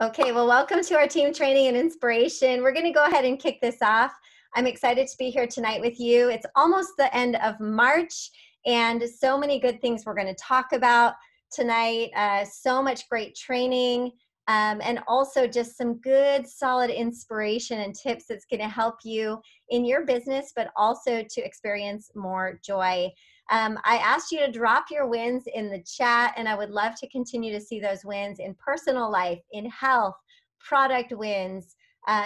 Okay, well, welcome to our team training and inspiration. We're going to go ahead and kick this off. I'm excited to be here tonight with you. It's almost the end of March, and so many good things we're going to talk about tonight. So much great training, and also just some good, solid inspiration and tips that's going to help you in your business, but also to experience more joy. I asked you to drop your wins in the chat, and I would love to continue to see those wins in personal life, in health, product wins,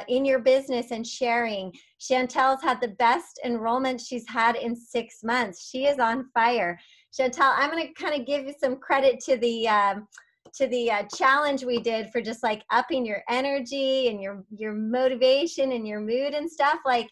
in your business and sharing. Chantel's had the best enrollment she's had in 6 months. She is on fire. Chantel, I'm going to kind of give you some credit to the challenge we did for just like upping your energy and your motivation and your mood and stuff. Like,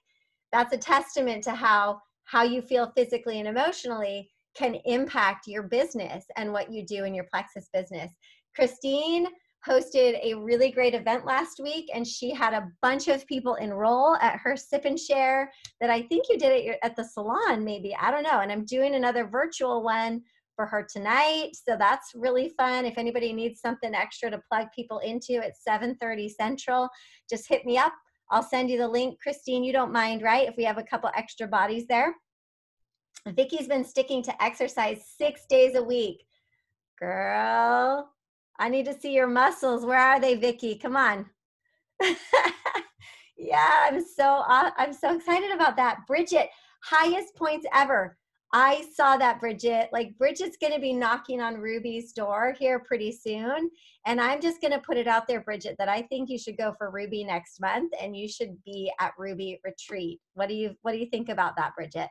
that's a testament to how you feel physically and emotionally can impact your business and what you do in your Plexus business. Christine hosted a really great event last week, and she had a bunch of people enroll at her sip and share that I think you did at the salon, maybe, I don't know. And I'm doing another virtual one for her tonight, so that's really fun. If anybody needs something extra to plug people into at 7:30 Central, just hit me up. I'll send you the link. Christine, you don't mind, right, if we have a couple extra bodies there? Vicky's been sticking to exercise 6 days a week. Girl, I need to see your muscles. Where are they, Vicky? Come on. Yeah, I'm so excited about that. Bridget, highest points ever. I saw that, Bridget. Like, Bridget's going to be knocking on Ruby's door here pretty soon. And I'm just going to put it out there, Bridget, that I think you should go for Ruby next month, and you should be at Ruby Retreat. What do you think about that, Bridget?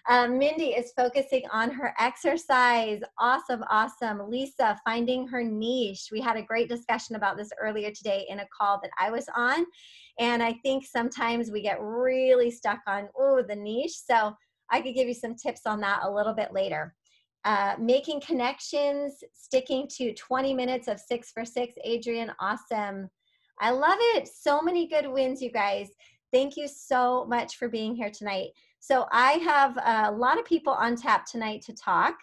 Mindy is focusing on her exercise. Awesome, awesome. Lisa, finding her niche. We had a great discussion about this earlier today in a call that I was on. And I think sometimes we get really stuck on, the niche. So I could give you some tips on that a little bit later. Making connections, sticking to 20 minutes of 6 for 6. Adrian, awesome. I love it. So many good wins, you guys. Thank you so much for being here tonight. So I have a lot of people on tap tonight to talk,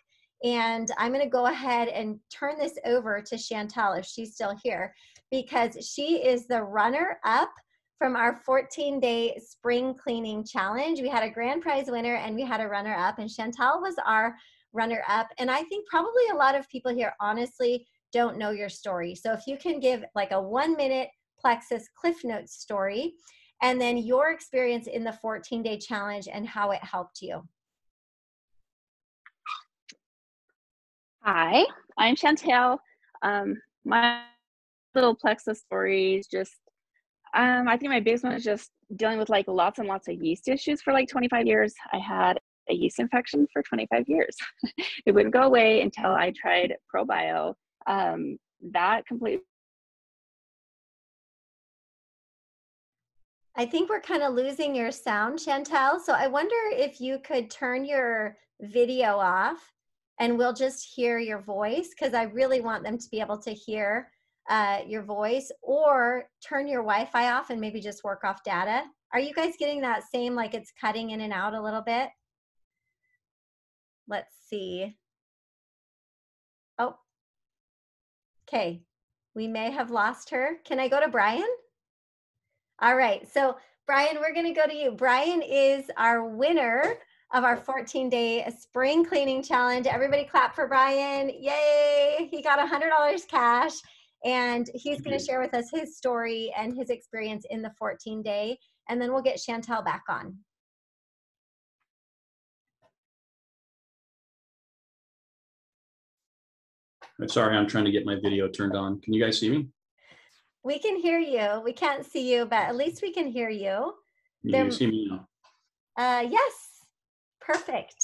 and I'm going to go ahead and turn this over to Chantel if she's still here, because she is the runner-up from our 14-day spring cleaning challenge. We had a grand prize winner and we had a runner-up, and Chantel was our runner-up. And I think probably a lot of people here honestly don't know your story. So if you can give like a 1-minute Plexus Cliff Notes story, and then your experience in the 14-day challenge and how it helped you. Hi, I'm Chantel. My little Plexus story is just, I think my biggest one is just dealing with like lots and lots of yeast issues for like 25 years. I had a yeast infection for 25 years. It wouldn't go away until I tried ProBio. That completely. I think we're kind of losing your sound, Chantel. So I wonder if you could turn your video off and we'll just hear your voice, because I really want them to be able to hear your voice, or turn your Wi-Fi off and maybe just work off data. Are you guys getting that same, like it's cutting in and out a little bit? Let's see. Oh, okay. We may have lost her. Can I go to Brian? All right, so Brian, we're gonna go to you. Brian is our winner of our 14-day spring cleaning challenge. Everybody clap for Brian. Yay, he got $100 cash, and he's gonna share with us his story and his experience in the 14-day, and then we'll get Chantel back on. Sorry, I'm trying to get my video turned on. Can you guys see me? We can hear you. We can't see you, but at least we can hear you. You see me now? Yes, perfect.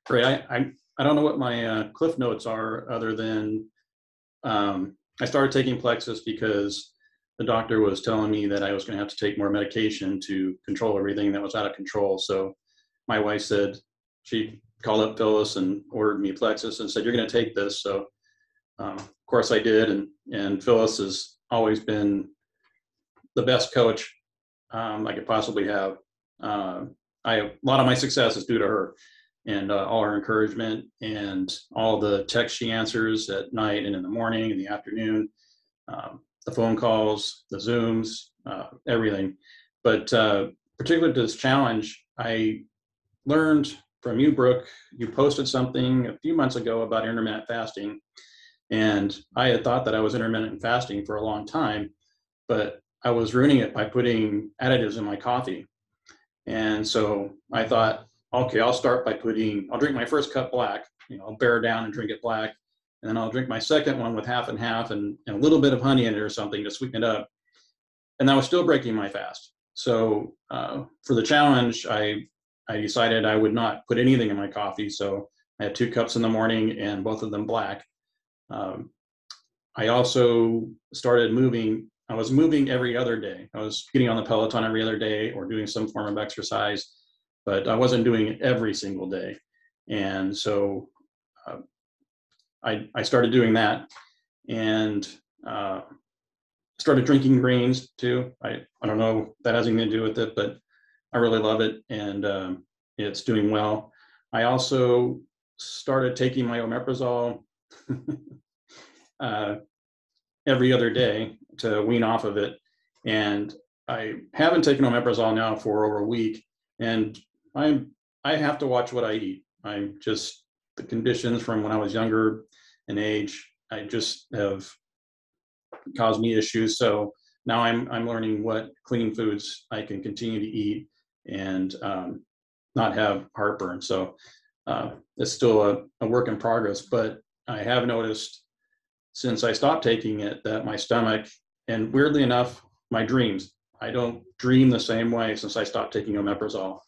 Great. I don't know what my cliff notes are, other than I started taking Plexus because the doctor was telling me that I was going to have to take more medication to control everything that was out of control. So my wife said, she called up Phyllis and ordered me Plexus and said, "You're going to take this." So of course I did, and Phyllis has always been the best coach I could possibly have. A lot of my success is due to her, and all her encouragement and all the texts she answers at night and in the morning and the afternoon. the phone calls, the Zooms, everything. But particularly to this challenge, I learned from you, Brooke. You posted something a few months ago about intermittent fasting. And I had thought that I was intermittent fasting for a long time, but I was ruining it by putting additives in my coffee. And so I thought, okay, I'll drink my first cup black, I'll bear down and drink it black. And then I'll drink my second one with half and half and a little bit of honey in it or something to sweeten it up. And that was still breaking my fast. So for the challenge, I decided I would not put anything in my coffee. So I had 2 cups in the morning and both of them black. I also started moving. I was moving every other day. I was getting on the Peloton every other day or doing some form of exercise, but I wasn't doing it every single day. And so I started doing that and started drinking greens too. I don't know if that has anything to do with it, but I really love it and it's doing well. I also started taking my omeprazole every other day to wean off of it. And I haven't taken omeprazole now for over a week. And I have to watch what I eat. The conditions from when I was younger in age, I just have caused me issues. So now I'm learning what clean foods I can continue to eat and not have heartburn. So it's still a work in progress, but I have noticed since I stopped taking it that my stomach, and weirdly enough, my dreams, I don't dream the same way since I stopped taking omeprazole.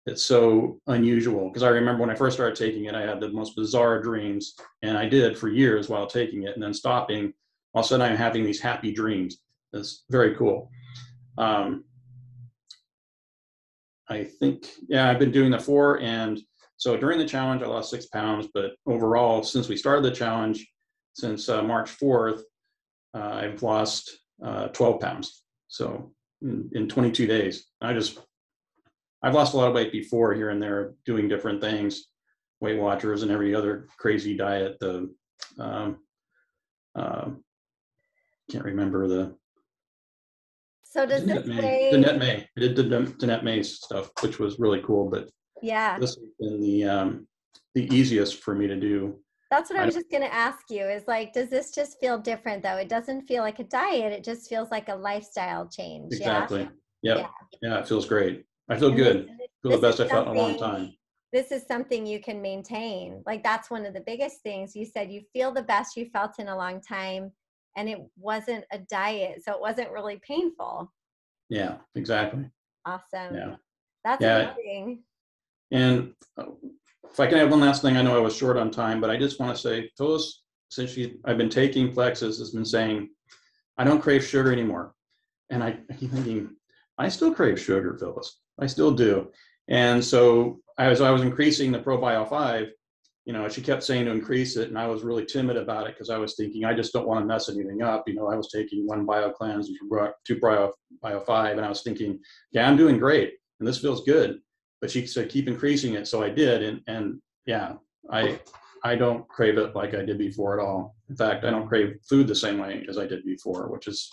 It's so unusual because I remember when I first started taking it, I had the most bizarre dreams, and I did for years while taking it, and then stopping, all of a sudden I'm having these happy dreams. It's very cool. I think, yeah, I've been doing the 4, and so during the challenge, I lost 6 pounds, but overall, since we started the challenge, since March 4th, I've lost 12 pounds. So in 22 days, I've lost a lot of weight before here and there doing different things, Weight Watchers and every other crazy diet. Can't remember So does this weigh? Danette May. I did the Danette May stuff, which was really cool, but Yeah, this has been the easiest for me to do. that's what I was just going to ask you is like, does this just feel different though? It doesn't feel like a diet. It just feels like a lifestyle change. Exactly. Yeah. Yeah, it feels great. I feel And good. I feel the best is I felt in a long time. This is something you can maintain. Like that's one of the biggest things. You said you feel the best you felt in a long time, and it wasn't a diet, so it wasn't really painful. Yeah, exactly. Awesome. Yeah. That's amazing. And if I can have one last thing, I know I was short on time, but I just want to say, Phyllis, since I've been taking Plexus, has been saying, I don't crave sugar anymore. And I keep thinking, I still crave sugar, Phyllis. I still do. And so as I was increasing the ProBio 5, she kept saying to increase it, and I was really timid about it because I was thinking, I just don't want to mess anything up. I was taking 1 Bio Cleanse, 2 Bio 5, and I was thinking, yeah, I'm doing great, and this feels good. But she said, keep increasing it. So I did. And yeah, I don't crave it like I did before at all. In fact, I don't crave food the same way as I did before, which is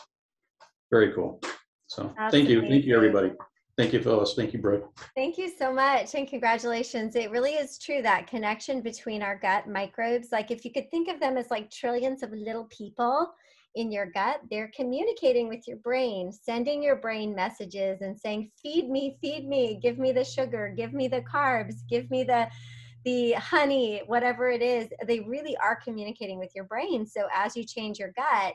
very cool. So thank you. Thank you, everybody. Thank you, Phyllis. Thank you, Brooke. Thank you so much. And congratulations. It really is true, that connection between our gut microbes. Like if you could think of them as like trillions of little people in your gut, they're communicating with your brain, sending your brain messages and saying, feed me, give me the sugar, give me the carbs, give me the honey, whatever it is. They really are communicating with your brain. So as you change your gut,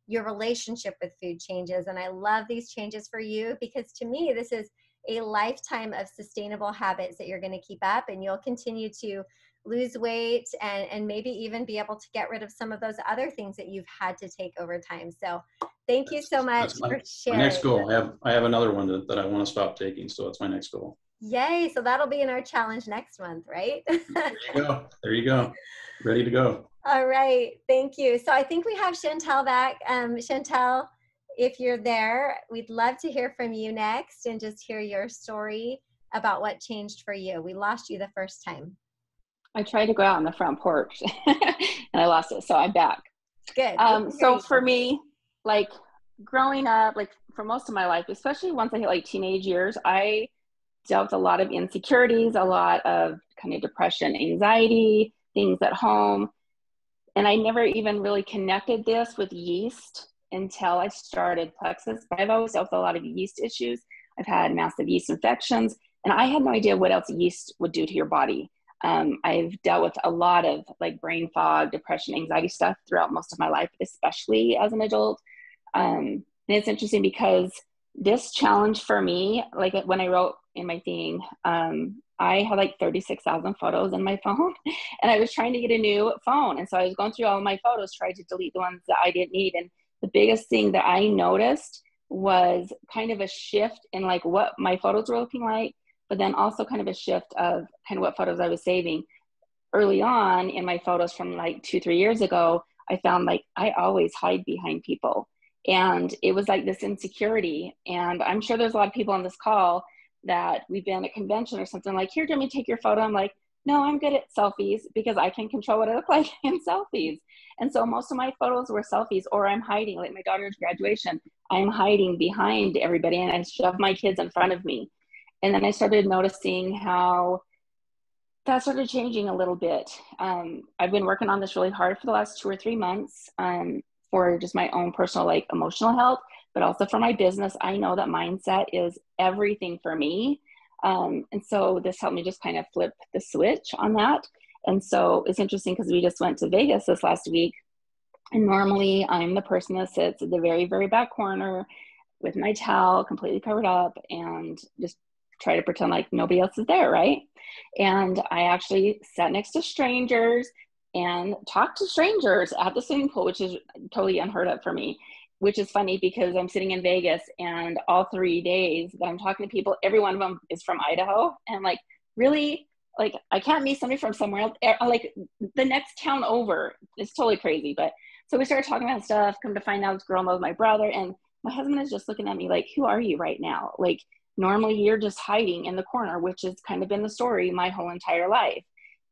your relationship with food changes. And I love these changes for you because to me, this is a lifetime of sustainable habits that you're going to keep up, and you'll continue to lose weight and maybe even be able to get rid of some of those other things that you've had to take over time. So thank you so much for sharing. My next goal. I have another one that I want to stop taking. So it's my next goal. Yay. So that'll be in our challenge next month, right? There you go. Ready to go. All right. Thank you. So I think we have Chantel back. Chantel, if you're there, we'd love to hear from you next and just hear your story about what changed for you. We lost you the first time. I tried to go out on the front porch and I lost it. So I'm back. Good. We can hear So you. for me, like growing up, like for most of my life, especially once I hit like teenage years, I dealt with a lot of insecurities, a lot of kind of depression, anxiety, things at home. And I never even really connected this with yeast until I started Plexus. But I've always dealt with a lot of yeast issues. I've had massive yeast infections, and I had no idea what else yeast would do to your body. I've dealt with a lot of like brain fog, depression, anxiety stuff throughout most of my life, especially as an adult. And it's interesting because this challenge for me, like when I wrote in my thing, I had like 36,000 photos in my phone, and I was trying to get a new phone. And so I was going through all of my photos, trying to delete the ones that I didn't need. And the biggest thing that I noticed was kind of a shift in like what my photos were looking like, but then also kind of a shift of kind of what photos I was saving. Early on in my photos from like 2-3 years ago, I found like I always hide behind people. And it was like this insecurity. And I'm sure there's a lot of people on this call that we've been at a convention or something like, here, let me take your photo. I'm like, no, I'm good at selfies because I can control what I look like in selfies. And so most of my photos were selfies, or I'm hiding, like my daughter's graduation, I'm hiding behind everybody and I shove my kids in front of me. And then I started noticing how that started changing a little bit. I've been working on this really hard for the last 2 or 3 months for just my own personal, like emotional health, but also for my business. I know that mindset is everything for me. And so this helped me just kind of flip the switch on that. And so it's interesting because we just went to Vegas this last week. And normally I'm the person that sits at the very, very back corner with my towel completely covered up and just try to pretend like nobody else is there, right? And I actually sat next to strangers and talked to strangers at the swimming pool, which is totally unheard of for me, which is funny because I'm sitting in Vegas and all 3 days that I'm talking to people, every one of them is from Idaho. And I'm like, really? Like, I can't meet somebody from somewhere else, like the next town over. It's totally crazy. But so we started talking about stuff, come to find out this girl knows my brother. And my husband is just looking at me like, who are you right now? Like, normally you're just hiding in the corner, which has kind of been the story my whole entire life.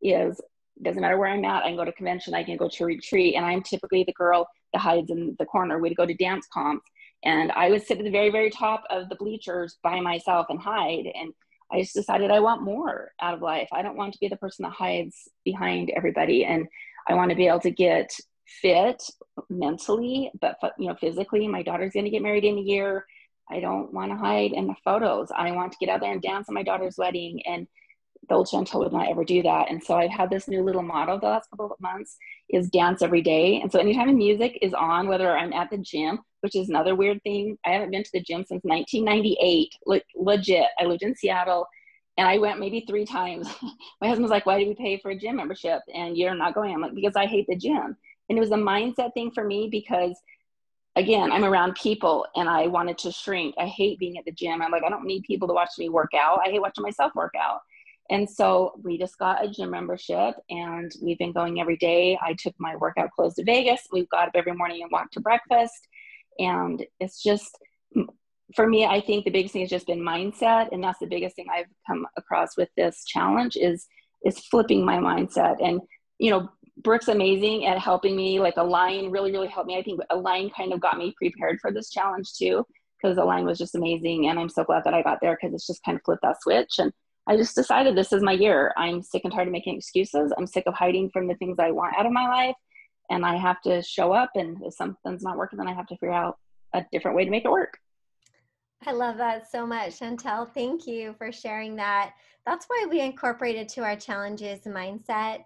Is doesn't matter where I'm at, I can go to convention, I can go to retreat, and I'm typically the girl that hides in the corner. We'd go to dance comps, and I would sit at the very, very top of the bleachers by myself and hide. And I just decided I want more out of life. I don't want to be the person that hides behind everybody, and I want to be able to get fit mentally, but physically. My daughter's going to get married in a year. I don't want to hide in the photos. I want to get out there and dance at my daughter's wedding, and the old Chantel would not ever do that. And so I've had this new little motto the last couple of months is dance every day. And so anytime the music is on, whether I'm at the gym, which is another weird thing, I haven't been to the gym since 1998, legit. I lived in Seattle and I went maybe 3 times. My husband's like, why do we pay for a gym membership and you're not going? I'm like, because I hate the gym. And it was a mindset thing for me because, again, I'm around people and I wanted to shrink. I hate being at the gym. I'm like, I don't need people to watch me work out. I hate watching myself work out. And so we just got a gym membership and we've been going every day. I took my workout clothes to Vegas. We've got up every morning and walked to breakfast. And it's just, for me, I think the biggest thing has just been mindset. And that's the biggest thing I've come across with this challenge is flipping my mindset. And, Brooke's amazing at helping me. Like Align really, really helped me. I think Align kind of got me prepared for this challenge too, because Align was just amazing. And I'm so glad that I got there because it's just kind of flipped that switch. And I just decided this is my year. I'm sick and tired of making excuses. I'm sick of hiding from the things I want out of my life. And I have to show up. And if something's not working, then I have to figure out a different way to make it work. I love that so much, Chantel. Thank you for sharing that. That's why we incorporated to our challenges mindset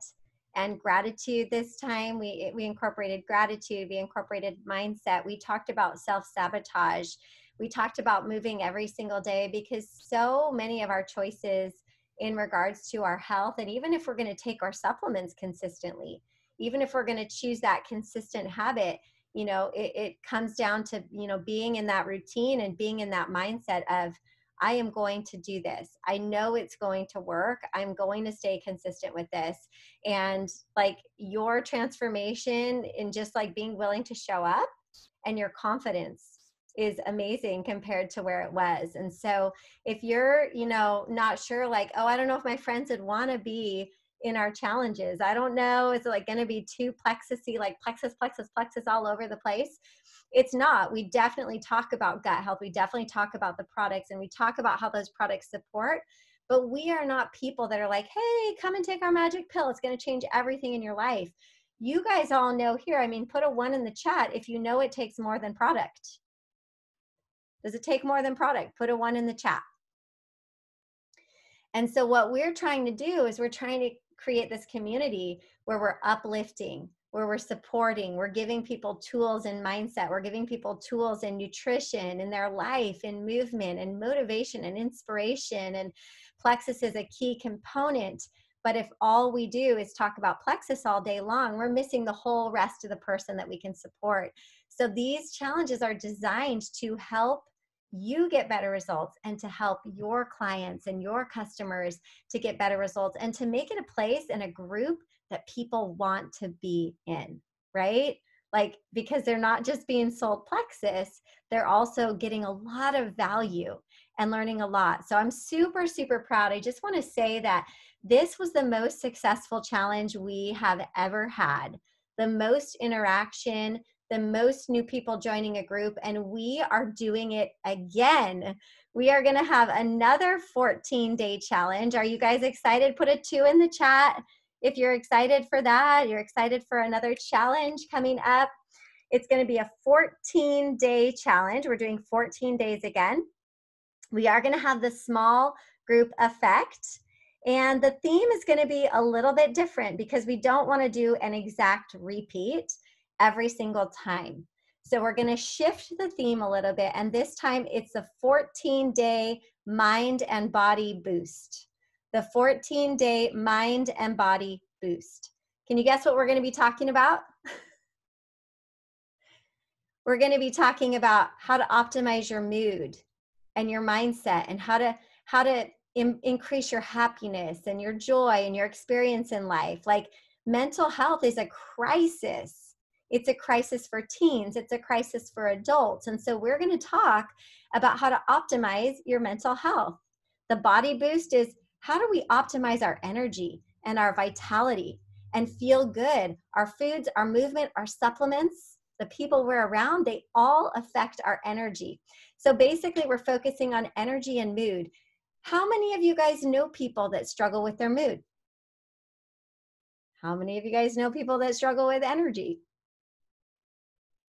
and gratitude this time. We incorporated gratitude, we incorporated mindset. We talked about self-sabotage. We talked about moving every single day because so many of our choices in regards to our health, and even if we're going to take our supplements consistently, even if we're going to choose that consistent habit, it comes down to, being in that routine and being in that mindset of, I am going to do this. I know it's going to work. I'm going to stay consistent with this. And like your transformation in just like being willing to show up and your confidence is amazing compared to where it was. And so if you're, not sure, like, oh, I don't know if my friends would want to be in our challenges. I don't know, is it like going to be too plexusy, like plexus all over the place? It's not. We definitely talk about gut health. We definitely talk about the products, and we talk about how those products support. But we are not people that are like, hey, come and take our magic pill. It's going to change everything in your life. You guys all know here, I mean, put a 1 in the chat if you know it takes more than product. Does it take more than product? Put a 1 in the chat. And so what we're trying to do is we're trying to create this community where we're uplifting, where we're supporting, we're giving people tools and mindset, we're giving people tools in nutrition, in their life, in movement, and motivation, and inspiration. And plexus is a key component. But if all we do is talk about plexus all day long, we're missing the whole rest of the person that we can support. So these challenges are designed to help you get better results, and to help your clients and your customers to get better results, and to make it a place and a group that people want to be in, right? Like, because they're not just being sold plexus, they're also getting a lot of value and learning a lot. So I'm super, super proud. I just want to say that this was the most successful challenge we have ever had. The most interaction, the most new people joining a group, and we are doing it again. We are going to have another 14-day challenge. Are you guys excited? Put a 2 in the chat if you're excited for that. You're excited for another challenge coming up. It's going to be a 14-day challenge. We're doing 14 days again. We are going to have the small group effect, and the theme is going to be a little bit different because we don't want to do an exact repeat every single time. So we're going to shift the theme a little bit, and this time it's a 14-day mind and body boost. The 14-day mind and body boost. Can you guess what we're going to be talking about? We're going to be talking about how to optimize your mood and your mindset, and how to increase your happiness and your joy and your experience in life. Like, mental health is a crisis. It's a crisis for teens. It's a crisis for adults. And so we're going to talk about how to optimize your mental health. The body boost is, how do we optimize our energy and our vitality and feel good? Our foods, our movement, our supplements, the people we're around, they all affect our energy. So basically, we're focusing on energy and mood. How many of you guys know people that struggle with their mood? How many of you guys know people that struggle with energy?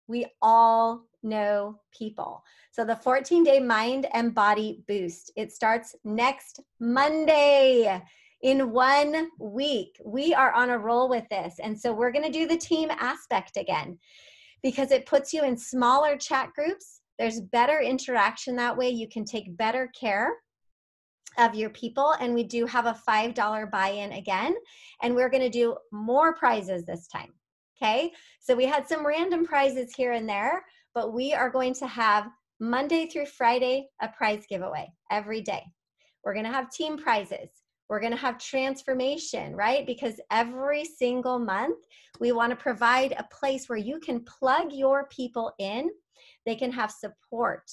We all know people. So the 14-day mind and body boost, it starts next Monday. In 1 week, we are on a roll with this. And so we're going to do the team aspect again, because it puts you in smaller chat groups. There's better interaction that way. You can take better care of your people. And we do have a $5 buy-in again. And we're going to do more prizes this time. Okay, so we had some random prizes here and there, but we are going to have Monday through Friday a prize giveaway every day. We're going to have team prizes. We're going to have transformation, right? Because every single month we want to provide a place where you can plug your people in. They can have support.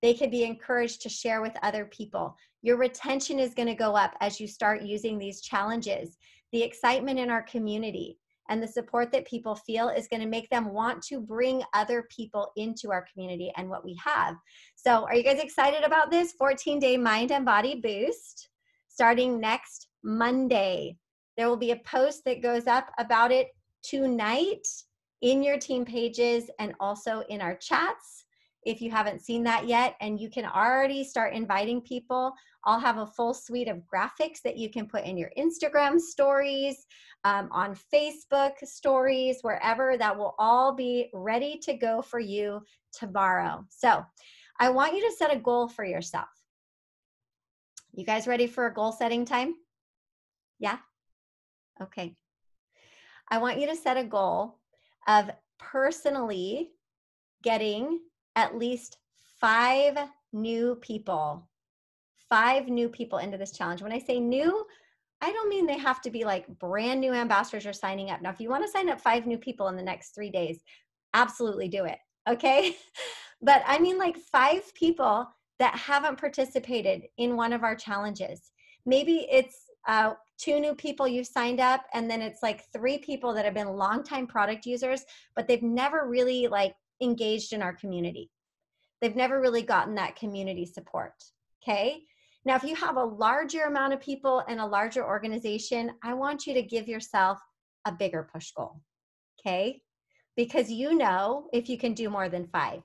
They can be encouraged to share with other people. Your retention is going to go up as you start using these challenges. The excitement in our community and the support that people feel is going to make them want to bring other people into our community and what we have. So are you guys excited about this 14-day mind and body boost starting next Monday? There will be a post that goes up about it tonight in your team pages and also in our chats if you haven't seen that yet, and you can already start inviting people. I'll have a full suite of graphics that you can put in your Instagram stories, on Facebook stories, wherever. That will all be ready to go for you tomorrow. So I want you to set a goal for yourself. You guys ready for a goal setting time? Yeah? Okay. I want you to set a goal of personally getting at least 5 new people into this challenge. When I say new, I don't mean they have to be like brand new ambassadors or signing up. Now, if you want to sign up 5 new people in the next 3 days, absolutely do it. Okay. But I mean like 5 people that haven't participated in one of our challenges. Maybe it's 2 new people you've signed up, and then it's like 3 people that have been longtime product users, but they've never really like engaged in our community. They've never really gotten that community support. Okay. Now, if you have a larger amount of people and a larger organization, I want you to give yourself a bigger push goal. Okay. Because you know if you can do more than 5.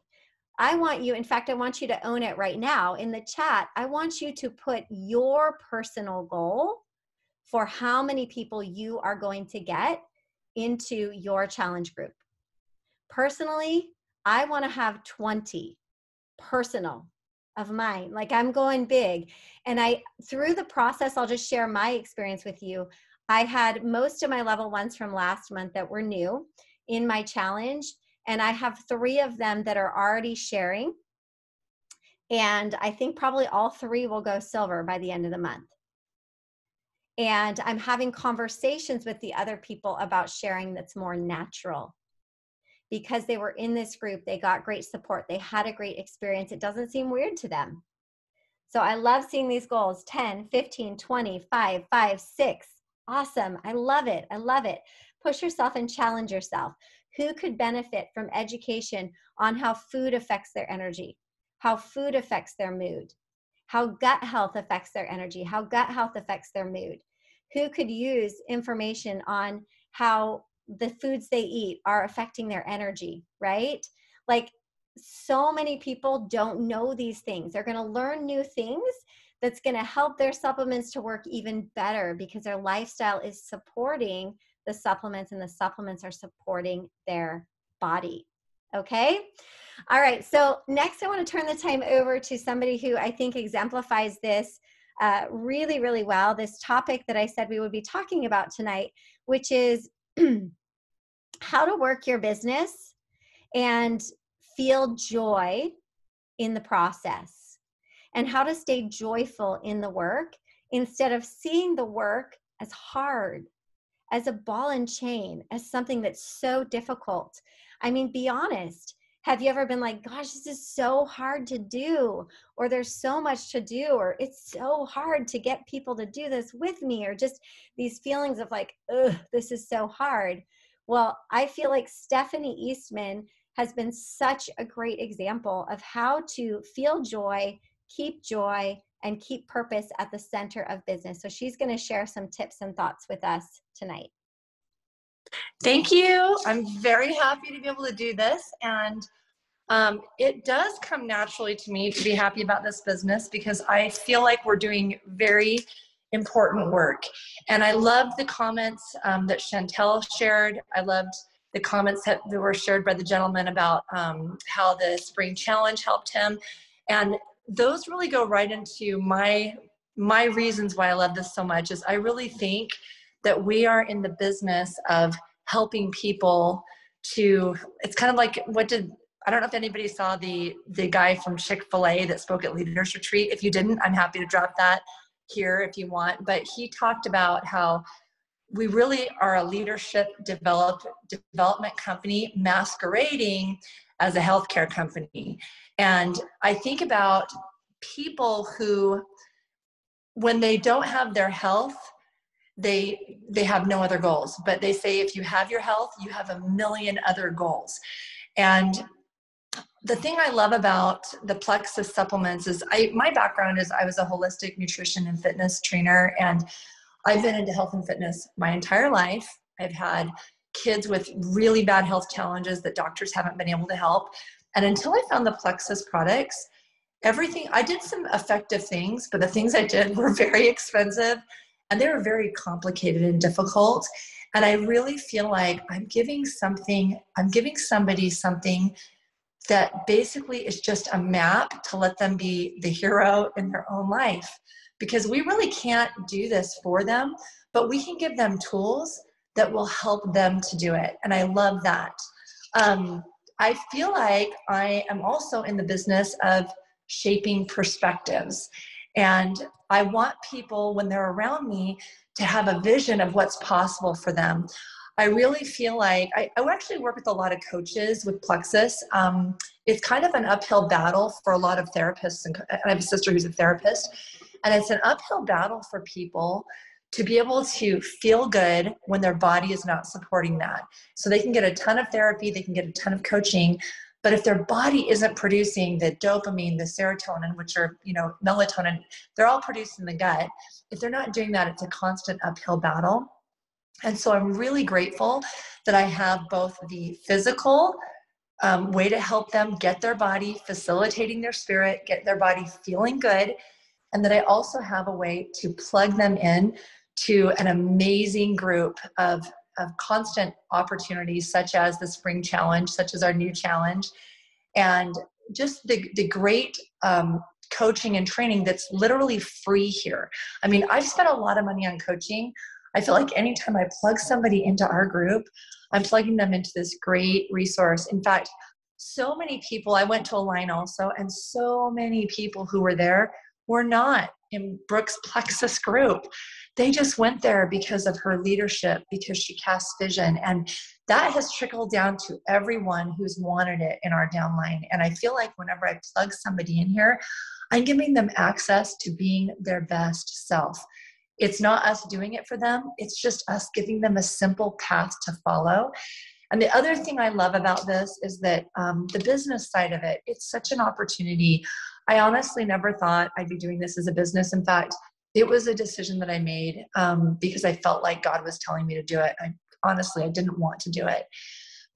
I want you, in fact, I want you to own it right now in the chat. I want you to put your personal goal for how many people you are going to get into your challenge group. Personally, I want to have 20 personal of mine. Like, I'm going big. And through the process, I'll just share my experience with you. I had most of my level 1s from last month that were new in my challenge. And I have 3 of them that are already sharing. And I think probably all 3 will go silver by the end of the month. And I'm having conversations with the other people about sharing that's more natural. Because they were in this group, they got great support. They had a great experience. It doesn't seem weird to them. So I love seeing these goals, 10, 15, 20, 5, 5, 6. Awesome. I love it. I love it. Push yourself and challenge yourself. Who could benefit from education on how food affects their energy, how food affects their mood, how gut health affects their energy, how gut health affects their mood? Who could use information on how the foods they eat are affecting their energy, right? Like, so many people don't know these things. They're going to learn new things that's going to help their supplements to work even better because their lifestyle is supporting the supplements and the supplements are supporting their body. Okay. All right. So next I want to turn the time over to somebody who I think exemplifies this really, really well. This topic that I said we would be talking about tonight, which is how to work your business and feel joy in the process, and how to stay joyful in the work instead of seeing the work as hard, as a ball and chain, as something that's so difficult. I mean, be honest. Have you ever been like, gosh, this is so hard to do, or there's so much to do, or it's so hard to get people to do this with me, or just these feelings of like, ugh, this is so hard. Well, I feel like Stephanie Eastman has been such a great example of how to feel joy, and keep purpose at the center of business. So she's going to share some tips and thoughts with us tonight. Thank you. I'm very happy to be able to do this. And it does come naturally to me to be happy about this business because I feel like we're doing very important work. And I loved the comments that Chantel shared. I loved the comments that were shared by the gentleman about how the spring challenge helped him. And those really go right into my reasons why I love this so much. Is I really think that we are in the business of helping people to, it's kind of like I don't know if anybody saw the guy from Chick-fil-A that spoke at Leaders Retreat. If you didn't, I'm happy to drop that here if you want. But he talked about how we really are a leadership development company masquerading as a healthcare company. And I think about people who, when they don't have their health, they have no other goals. But they say if you have your health, you have a million other goals. And the thing I love about the Plexus supplements is my background is I was a holistic nutrition and fitness trainer, and I've been into health and fitness my entire life. I've had kids with really bad health challenges that doctors haven't been able to help. And until I found the Plexus products, I did some effective things, but the things I did were very expensive and they were very complicated and difficult. And I really feel like I'm giving somebody something that basically is just a map to let them be the hero in their own life. Because we really can't do this for them, but we can give them tools that will help them to do it. And I love that. I feel like I am also in the business of shaping perspectives. And I want people, when they're around me, to have a vision of what's possible for them. I really feel like I actually work with a lot of coaches with Plexus. It's kind of an uphill battle for a lot of therapists, and I have a sister who's a therapist, and it's an uphill battle for people to be able to feel good when their body is not supporting that. So they can get a ton of therapy, they can get a ton of coaching, but if their body isn't producing the dopamine, the serotonin, which are, melatonin, they're all produced in the gut. If they're not doing that, it's a constant uphill battle. And so I'm really grateful that I have both the physical way to help them get their body facilitating their spirit, get their body feeling good, and that I also have a way to plug them in to an amazing group of constant opportunities, such as the spring challenge, such as our new challenge, and just the great coaching and training that's literally free here. I mean, I've spent a lot of money on coaching. I feel like anytime I plug somebody into our group, I'm plugging them into this great resource. In fact, so many people, I went to Align also, and so many people who were there were not in Brooke's Plexus group. They just went there because of her leadership, because she casts vision. And that has trickled down to everyone who's wanted it in our downline. And I feel like whenever I plug somebody in here, I'm giving them access to being their best self. It's not us doing it for them. It's just us giving them a simple path to follow. And the other thing I love about this is that the business side of it, it's such an opportunity. I honestly never thought I'd be doing this as a business. In fact, it was a decision that I made because I felt like God was telling me to do it. I didn't want to do it.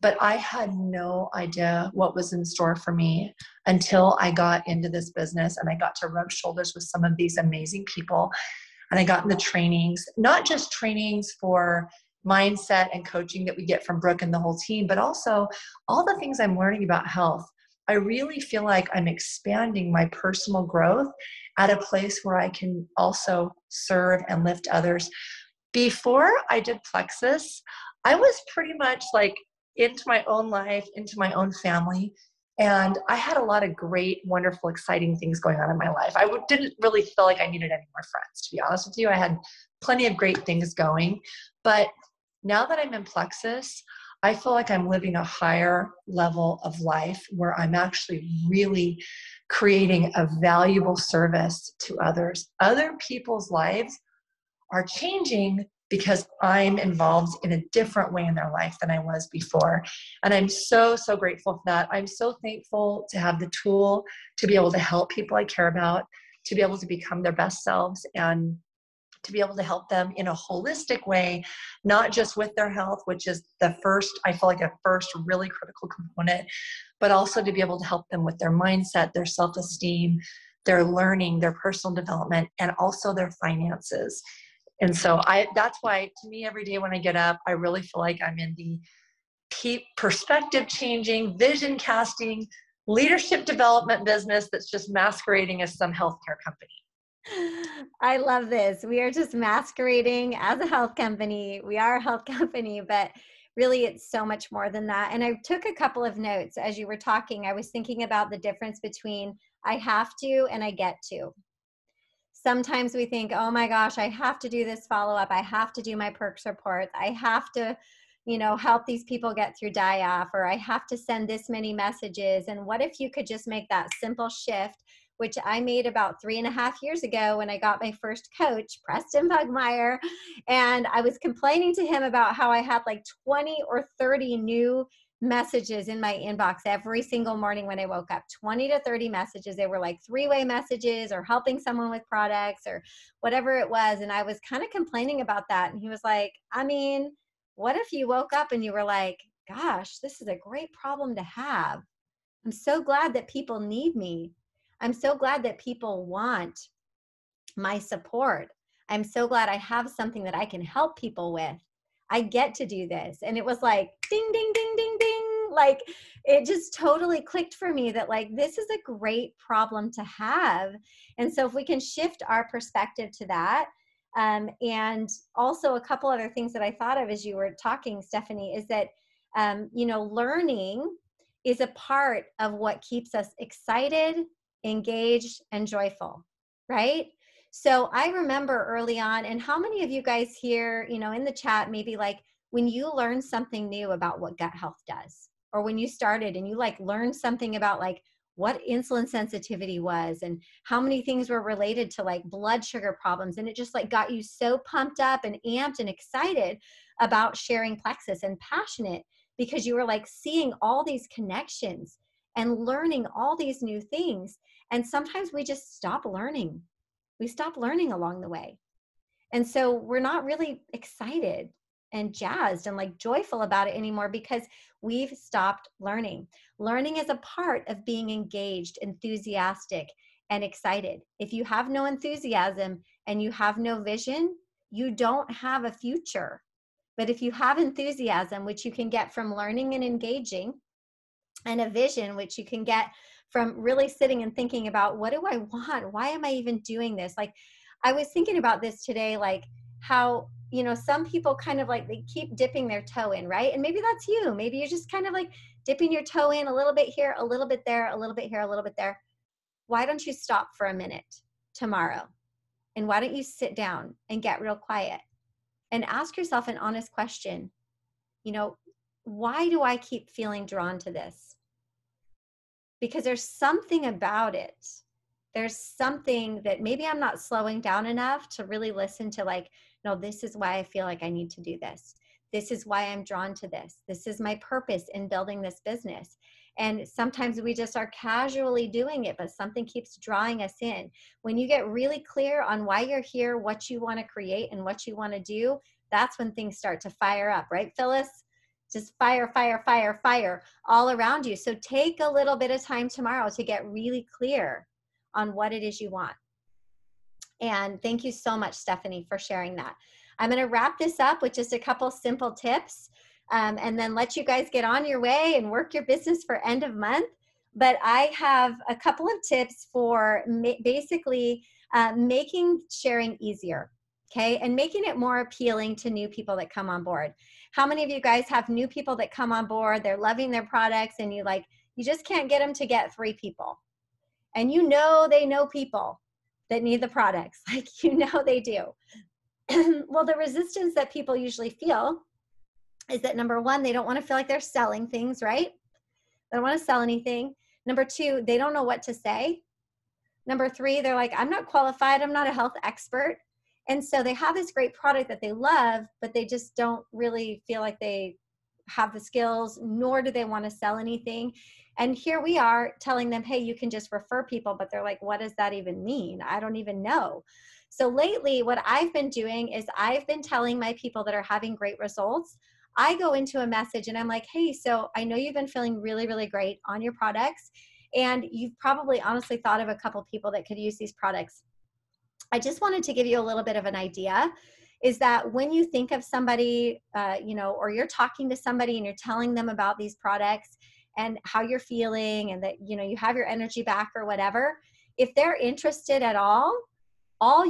But I had no idea what was in store for me until I got into this business and I got to rub shoulders with some of these amazing people. And I got in the trainings, not just trainings for mindset and coaching that we get from Brooke and the whole team, but also all the things I'm learning about health. I really feel like I'm expanding my personal growth at a place where I can also serve and lift others. Before I did Plexus, I was pretty much like into my own life, into my own family. And I had a lot of great, wonderful, exciting things going on in my life. I didn't really feel like I needed any more friends, to be honest with you. I had plenty of great things going. But now that I'm in Plexus, I feel like I'm living a higher level of life where I'm actually really creating a valuable service to others. Other people's lives are changing because I'm involved in a different way in their life than I was before. And I'm so, so grateful for that. I'm so thankful to have the tool to be able to help people I care about, to be able to become their best selves, and to be able to help them in a holistic way, not just with their health, which is the first, I feel like a first really critical component, but also to be able to help them with their mindset, their self-esteem, their learning, their personal development, and also their finances. And so that's why, to me, every day when I get up, I really feel like I'm in the perspective changing, vision casting, leadership development business that's just masquerading as some healthcare company. I love this. We are just masquerading as a health company. We are a health company, but really it's so much more than that. And I took a couple of notes as you were talking. I was thinking about the difference between I have to and I get to. Sometimes we think, oh my gosh, I have to do this follow-up. I have to do my perks reports. I have to, help these people get through die-off, or I have to send this many messages. And what if you could just make that simple shift, which I made about 3.5 years ago when I got my first coach, Preston Pugmire. And I was complaining to him about how I had like 20 or 30 new messages in my inbox every single morning when I woke up. 20 to 30 messages. They were like 3-way messages or helping someone with products or whatever it was. And I was kind of complaining about that. And he was like, what if you woke up and you were like, gosh, this is a great problem to have. I'm so glad that people need me. I'm so glad that people want my support. I'm so glad I have something that I can help people with. I get to do this. And it was like, ding, ding, ding, ding, ding. Like, it just totally clicked for me that like, this is a great problem to have. And so if we can shift our perspective to that, and also a couple other things that I thought of as you were talking, Stephanie, is that, learning is a part of what keeps us excited, engaged, and joyful, right? So I remember early on, and how many of you guys here, in the chat, maybe like when you learned something new about what gut health does, or when you started and you like learned something about like what insulin sensitivity was and how many things were related to like blood sugar problems. And it just like got you so pumped up and amped and excited about sharing Plexus and passionate because you were like seeing all these connections and learning all these new things. And sometimes we just stop learning. We stop learning along the way. And so we're not really excited and jazzed and like joyful about it anymore because we've stopped learning. Learning is a part of being engaged, enthusiastic, and excited. If you have no enthusiasm and you have no vision, you don't have a future. But if you have enthusiasm, which you can get from learning and engaging, and a vision, which you can get from really sitting and thinking about, what do I want? Why am I even doing this? Like, I was thinking about this today, like how, you know, some people kind of like, they keep dipping their toe in, right? And maybe that's you. Maybe you're just kind of like dipping your toe in a little bit here, a little bit there, a little bit here, a little bit there. Why don't you stop for a minute tomorrow? And why don't you sit down and get real quiet and ask yourself an honest question? You know, why do I keep feeling drawn to this? Because there's something about it. There's something that maybe I'm not slowing down enough to really listen to, like, no, this is why I feel like I need to do this. This is why I'm drawn to this. This is my purpose in building this business. And sometimes we just are casually doing it, but something keeps drawing us in. When you get really clear on why you're here, what you want to create and what you want to do, that's when things start to fire up, right, Phyllis? Just fire, fire, fire, fire all around you. So take a little bit of time tomorrow to get really clear on what it is you want. And thank you so much, Stephanie, for sharing that. I'm going to wrap this up with just a couple simple tips and then let you guys get on your way and work your business for end of month. But I have a couple of tips for basically making sharing easier, okay? And making it more appealing to new people that come on board. How many of you guys have new people that come on board, they're loving their products, and you just can't get them to get 3 people. And you know they know people that need the products, like you know they do. Well, the resistance that people usually feel is that number 1, they don't want to feel like they're selling things, right? They don't want to sell anything. Number 2, they don't know what to say. Number 3, they're like, I'm not qualified, I'm not a health expert. And so they have this great product that they love, but they just don't really feel like they have the skills, nor do they want to sell anything. And here we are telling them, hey, you can just refer people, but they're like, what does that even mean? I don't even know. So lately, what I've been doing is I've been telling my people that are having great results, I go into a message and I'm like, hey, so I know you've been feeling really, really great on your products, and you've probably honestly thought of a couple people that could use these products. I just wanted to give you a little bit of an idea, is that when you think of somebody, or you're talking to somebody and you're telling them about these products and how you're feeling and that, you have your energy back or whatever, if they're interested at all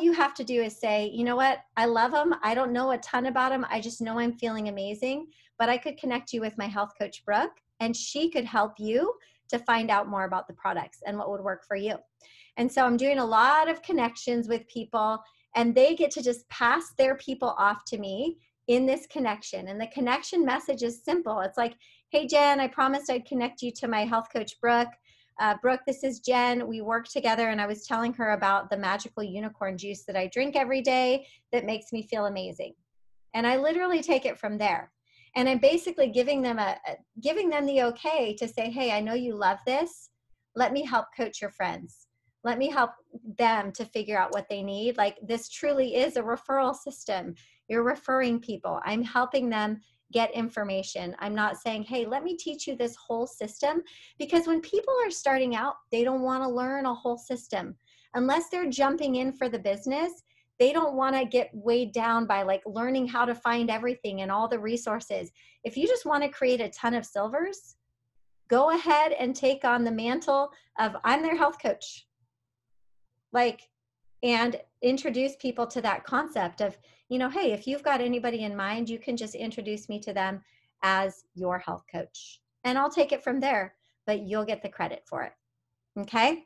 you have to do is say, you know what, I love them. I don't know a ton about them. I just know I'm feeling amazing, but I could connect you with my health coach, Brooke, and she could help you to find out more about the products and what would work for you. And so I'm doing a lot of connections with people, and they get to just pass their people off to me in this connection. And the connection message is simple. It's like, hey, Jen, I promised I'd connect you to my health coach, Brooke. Brooke, this is Jen. We work together, and I was telling her about the magical unicorn juice that I drink every day that makes me feel amazing. And I literally take it from there. And I'm basically giving them the okay to say, hey, I know you love this. Let me help coach your friends. Let me help them to figure out what they need. Like, this truly is a referral system. You're referring people. I'm helping them get information. I'm not saying, hey, let me teach you this whole system, because when people are starting out, they don't want to learn a whole system. Unless they're jumping in for the business, they don't want to get weighed down by like learning how to find everything and all the resources. If you just want to create a ton of silvers, go ahead and take on the mantle of I'm their health coach. And introduce people to that concept of, hey, if you've got anybody in mind, you can just introduce me to them as your health coach. And I'll take it from there, but you'll get the credit for it. Okay?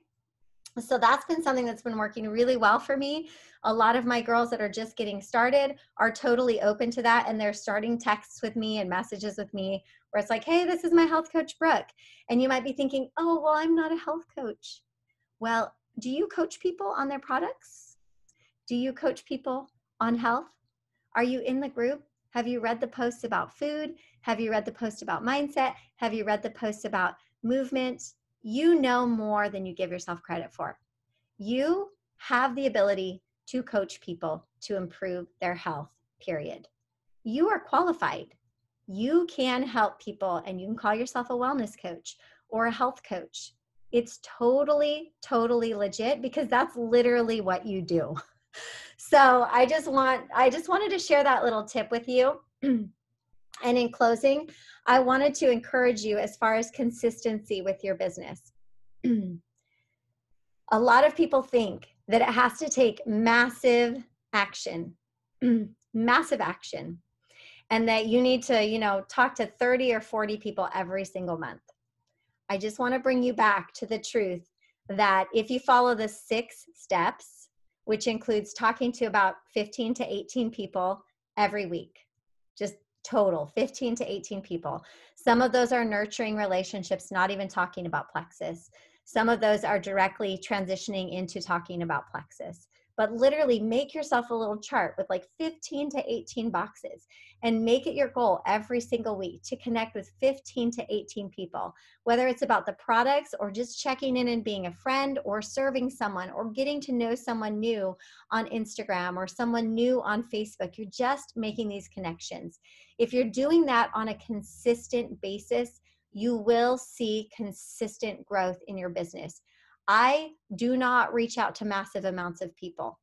So that's been something that's been working really well for me. A lot of my girls that are just getting started are totally open to that, and they're starting texts with me and messages with me where it's like, hey, this is my health coach, Brooke. And you might be thinking, oh, well, I'm not a health coach. Well, do you coach people on their products? Do you coach people on health? Are you in the group? Have you read the posts about food? Have you read the post about mindset? Have you read the posts about movement? You know more than you give yourself credit for. You have the ability to coach people to improve their health, period. You are qualified. You can help people, and you can call yourself a wellness coach or a health coach. It's totally, totally legit, because that's literally what you do. So I just wanted to share that little tip with you. And in closing, I wanted to encourage you as far as consistency with your business. A lot of people think that it has to take massive action, massive action, and that you need to, talk to 30 or 40 people every single month. I just want to bring you back to the truth that if you follow the 6 steps, which includes talking to about 15 to 18 people every week, just total 15 to 18 people. Some of those are nurturing relationships, not even talking about plexus. Some of those are directly transitioning into talking about plexus. But literally make yourself a little chart with like 15 to 18 boxes, and make it your goal every single week to connect with 15 to 18 people, whether it's about the products or just checking in and being a friend or serving someone or getting to know someone new on Instagram or someone new on Facebook. You're just making these connections. If you're doing that on a consistent basis, you will see consistent growth in your business. I do not reach out to massive amounts of people,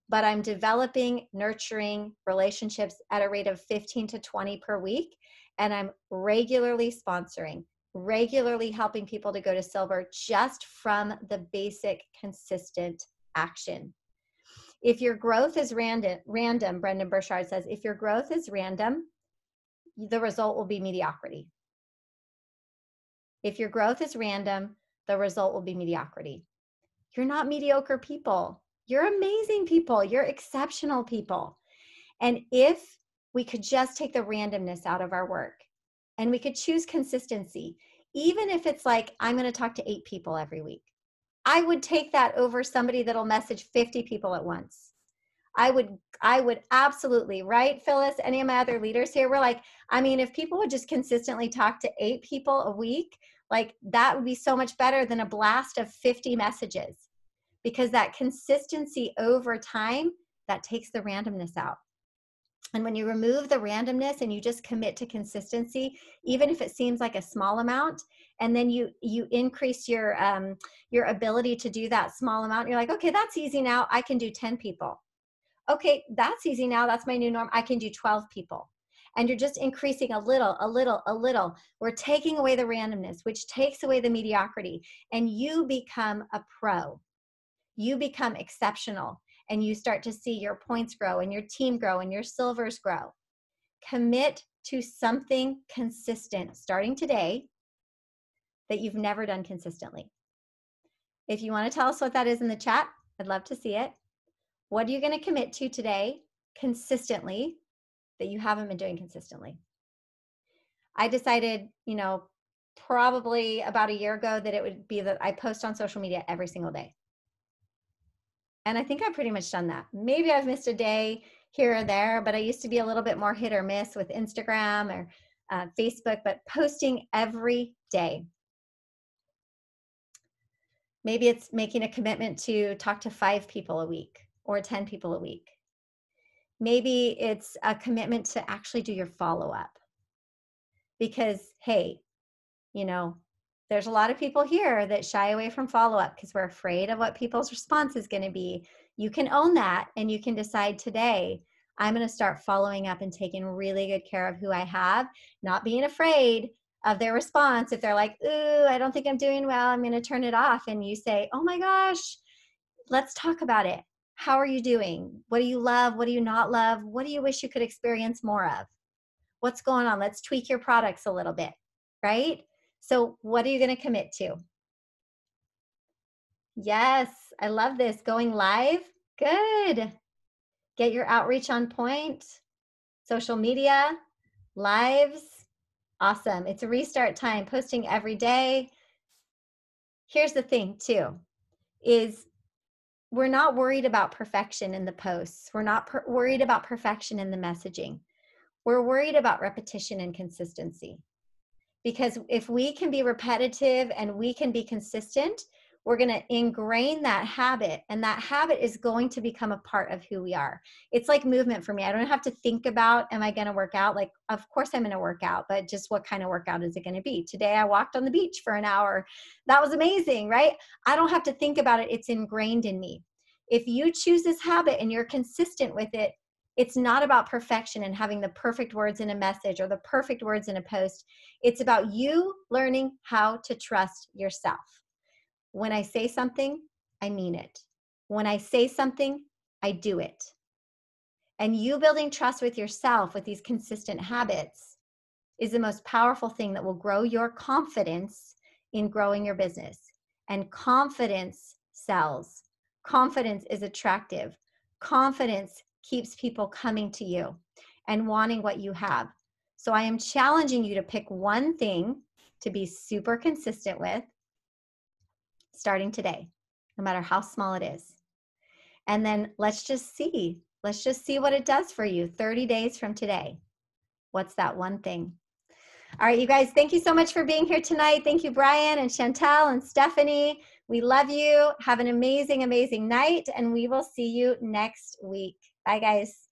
but I'm developing, nurturing relationships at a rate of 15 to 20 per week. And I'm regularly sponsoring, regularly helping people to go to silver just from the basic consistent action. If your growth is random, Brendan Burchard says, if your growth is random, the result will be mediocrity. If your growth is random, the result will be mediocrity. You're not mediocre people. You're amazing people. You're exceptional people. And if we could just take the randomness out of our work and we could choose consistency, even if it's like, I'm going to talk to 8 people every week, I would take that over somebody that'll message 50 people at once. I would absolutely, right, Phyllis? Any of my other leaders here, we're like, I mean, if people would just consistently talk to 8 people a week, like that would be so much better than a blast of 50 messages, because that consistency over time, that takes the randomness out. And when you remove the randomness and you just commit to consistency, even if it seems like a small amount, and then you increase your ability to do that small amount, you're like, okay, that's easy now. I can do 10 people. Okay, that's easy now. That's my new norm. I can do 12 people. And you're just increasing a little, a little, a little. We're taking away the randomness, which takes away the mediocrity. And you become a pro. You become exceptional. And you start to see your points grow and your team grow and your silvers grow. Commit to something consistent starting today that you've never done consistently. If you want to tell us what that is in the chat, I'd love to see it. What are you going to commit to today consistently that you haven't been doing consistently? I decided, probably about a year ago that it would be that I post on social media every single day. And I think I've pretty much done that. Maybe I've missed a day here or there, but I used to be a little bit more hit or miss with Instagram or Facebook, but posting every day. Maybe it's making a commitment to talk to 5 people a week or 10 people a week. Maybe it's a commitment to actually do your follow-up. Because, hey, there's a lot of people here that shy away from follow-up because we're afraid of what people's response is going to be. You can own that, and you can decide today, I'm going to start following up and taking really good care of who I have, not being afraid of their response. If they're like, ooh, I don't think I'm doing well, I'm going to turn it off. And you say, oh my gosh, let's talk about it. How are you doing? What do you love? What do you not love? What do you wish you could experience more of? What's going on? Let's tweak your products a little bit, right? So what are you going to commit to? Yes, I love this. Going live. Good. Get your outreach on point. Social media, lives. Awesome. It's a restart time, posting every day. Here's the thing too, is we're not worried about perfection in the posts. We're not worried about perfection in the messaging. We're worried about repetition and consistency. Because if we can be repetitive and we can be consistent, we're going to ingrain that habit, and that habit is going to become a part of who we are. It's like movement for me. I don't have to think about, am I going to work out? Like, of course I'm going to work out, but just what kind of workout is it going to be? Today I walked on the beach for an hour. That was amazing, right? I don't have to think about it. It's ingrained in me. If you choose this habit and you're consistent with it, it's not about perfection and having the perfect words in a message or the perfect words in a post. It's about you learning how to trust yourself. When I say something, I mean it. When I say something, I do it. And you building trust with yourself with these consistent habits is the most powerful thing that will grow your confidence in growing your business. And confidence sells. Confidence is attractive. Confidence keeps people coming to you and wanting what you have. So I am challenging you to pick one thing to be super consistent with starting today, no matter how small it is. And then let's just see what it does for you 30 days from today. What's that one thing? All right, you guys, thank you so much for being here tonight. Thank you, Brian and Chantel and Stephanie. We love you. Have an amazing, amazing night, and we will see you next week. Bye, guys.